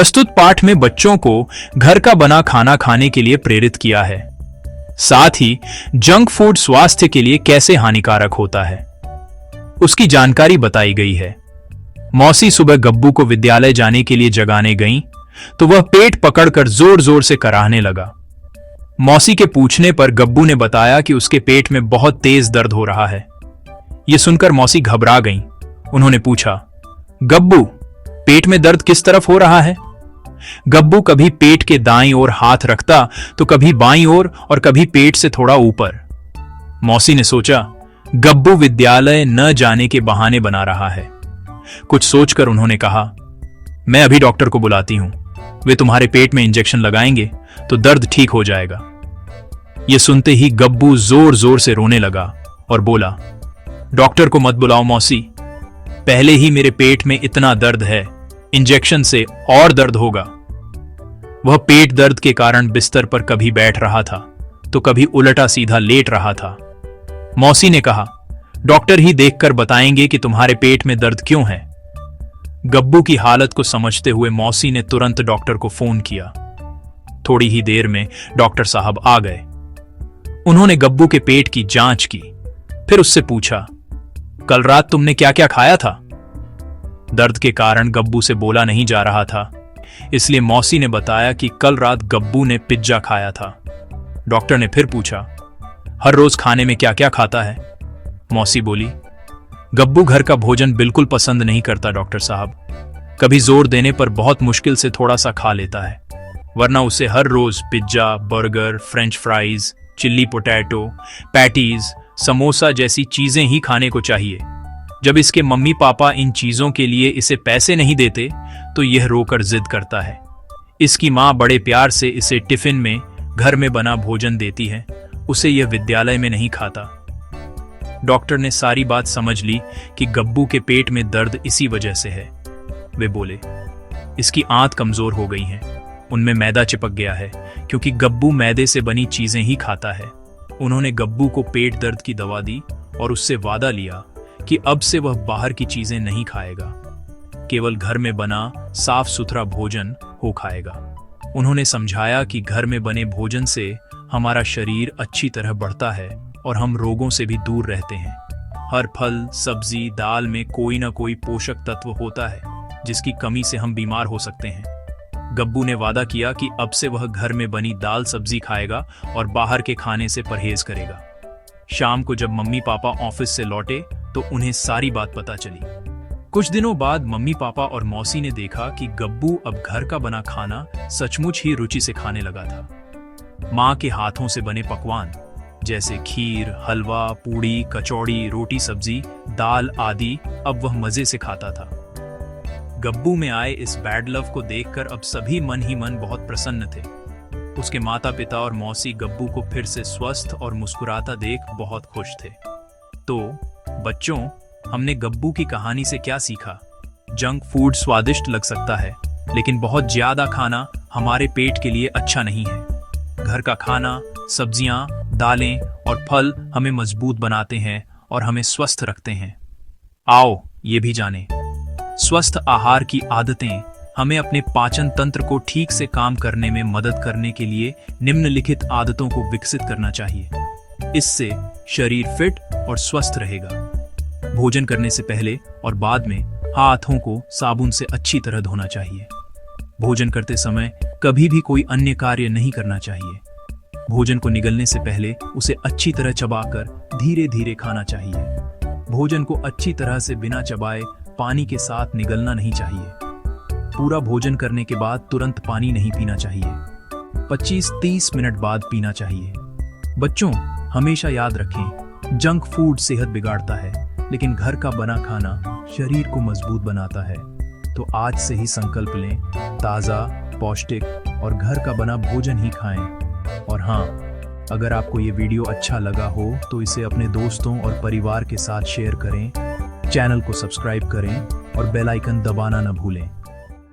प्रस्तुत पाठ में बच्चों को घर का बना खाना खाने के लिए प्रेरित किया है। साथ ही जंक फूड स्वास्थ्य के लिए कैसे हानिकारक होता है उसकी जानकारी बताई गई है। मौसी सुबह गब्बू को विद्यालय जाने के लिए जगाने गईं, तो वह पेट पकड़कर जोर जोर से कराहने लगा। मौसी के पूछने पर गब्बू ने बताया कि उसके पेट में बहुत तेज दर्द हो रहा है। यह सुनकर मौसी घबरा गईं। उन्होंने पूछा, गब्बू, पेट में दर्द किस तरफ हो रहा है? गब्बू कभी पेट के दाईं ओर हाथ रखता तो कभी बाईं ओर और कभी पेट से थोड़ा ऊपर। मौसी ने सोचा, गब्बू विद्यालय न जाने के बहाने बना रहा है। कुछ सोचकर उन्होंने कहा, मैं अभी डॉक्टर को बुलाती हूं, वे तुम्हारे पेट में इंजेक्शन लगाएंगे तो दर्द ठीक हो जाएगा। यह सुनते ही गब्बू जोर जोर से रोने लगा और बोला, डॉक्टर को मत बुलाओ मौसी, पहले ही मेरे पेट में इतना दर्द है, इंजेक्शन से और दर्द होगा। वह पेट दर्द के कारण बिस्तर पर कभी बैठ रहा था तो कभी उलटा सीधा लेट रहा था। मौसी ने कहा, डॉक्टर ही देखकर बताएंगे कि तुम्हारे पेट में दर्द क्यों है। गब्बू की हालत को समझते हुए मौसी ने तुरंत डॉक्टर को फोन किया। थोड़ी ही देर में डॉक्टर साहब आ गए। उन्होंने गब्बू के पेट की जांच की, फिर उससे पूछा, कल रात तुमने क्या क्या खाया था? दर्द के कारण गब्बू से बोला नहीं जा रहा था, इसलिए मौसी ने बताया कि कल रात गब्बू ने पिज्जा खाया था। डॉक्टर ने फिर पूछा, हर रोज खाने में क्या क्या खाता है? मौसी बोली, गब्बू घर का भोजन बिल्कुल पसंद नहीं करता डॉक्टर साहब, कभी जोर देने पर बहुत मुश्किल से थोड़ा सा खा लेता है, वरना उसे हर रोज pizza, burger, french fries, chilli potato, patties, samosa जैसी चीजें ही खाने को चाहिए। जब इसके मम्मी पापा इन चीजों के लिए इसे पैसे नहीं देते तो यह रोकर जिद करता है। इसकी माँ बड़े प्यार से इसे टिफिन में घर में बना भोजन देती है, उसे यह विद्यालय में नहीं खाता। डॉक्टर ने सारी बात समझ ली कि गब्बू के पेट में दर्द इसी वजह से है। वे बोले, इसकी आंत कमजोर हो गई है, उनमें मैदा चिपक गया है, क्योंकि गब्बू मैदे से बनी चीजें ही खाता है। उन्होंने गब्बू को पेट दर्द की दवा दी और उससे वादा लिया कि अब से वह बाहर की चीजें नहीं खाएगा, केवल घर में बना साफ सुथरा भोजन हो खाएगा। उन्होंने समझाया कि घर में बने भोजन से हमारा शरीर अच्छी तरह बढ़ता है और हम रोगों से भी दूर रहते हैं। हर फल, सब्जी, दाल में कोई ना कोई पोषक तत्व होता है जिसकी कमी से हम बीमार हो सकते हैं। गब्बू ने वादा किया कि अब से वह घर में बनी दाल सब्जी खाएगा और बाहर के खाने से परहेज करेगा। शाम को जब मम्मी पापा ऑफिस से लौटे तो उन्हें सारी बात पता चली। कुछ दिनों बाद मम्मी पापा और मौसी ने देखा कि गब्बू अब घर का बना खाना सचमुच ही रुचि से खाने लगा था। माँ के हाथों से बने पकवान जैसे खीर, हलवा, पूड़ी, कचौड़ी, रोटी सब्जी, दाल आदि अब वह मजे से खाता था। गब्बू में आए इस बैड लव को देखकर अब सभी मन ही मन बहुत प्रसन्न थे। उसके माता पिता और मौसी गब्बू को फिर से स्वस्थ और मुस्कुराता देख बहुत खुश थे। तो बच्चों, हमने गब्बू की कहानी से क्या सीखा? जंक फूड स्वादिष्ट लग सकता है, लेकिन बहुत ज्यादा खाना हमारे पेट के लिए अच्छा नहीं है। घर का खाना, सब्जियां, दालें और फल हमें मजबूत बनाते हैं और हमें स्वस्थ रखते हैं। आओ ये भी जानें। स्वस्थ आहार की आदतें हमें अपने पाचन तंत्र को ठीक से काम करने में मदद करने के लिए निम्नलिखित आदतों को विकसित करना चाहिए। इससे शरीर फिट और स्वस्थ रहेगा। भोजन करने से पहले और बाद में हाथों को साबुन से अच्छी तरह धोना चाहिए। भोजन करते समय कभी भी कोई अन्य कार्य नहीं करना चाहिए। भोजन को निगलने से पहले उसे अच्छी तरह चबाकर धीरे धीरे खाना चाहिए। भोजन को अच्छी तरह से बिना चबाए पानी के साथ निगलना नहीं चाहिए। पूरा भोजन करने के बाद तुरंत पानी नहीं पीना चाहिए। 25-30 मिनट बाद पीना चाहिए। बच्चों, हमेशा याद रखें, जंक फूड सेहत बिगाड़ता है, लेकिन घर का बना खाना शरीर को मजबूत बनाता है। तो आज से ही संकल्प लें, ताज़ा, पौष्टिक और घर का बना भोजन ही खाएं। और हाँ, अगर आपको ये वीडियो अच्छा लगा हो तो इसे अपने दोस्तों और परिवार के साथ शेयर करें, चैनल को सब्सक्राइब करें और बेल आइकन दबाना न भूलें,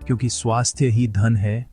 क्योंकि स्वास्थ्य ही धन है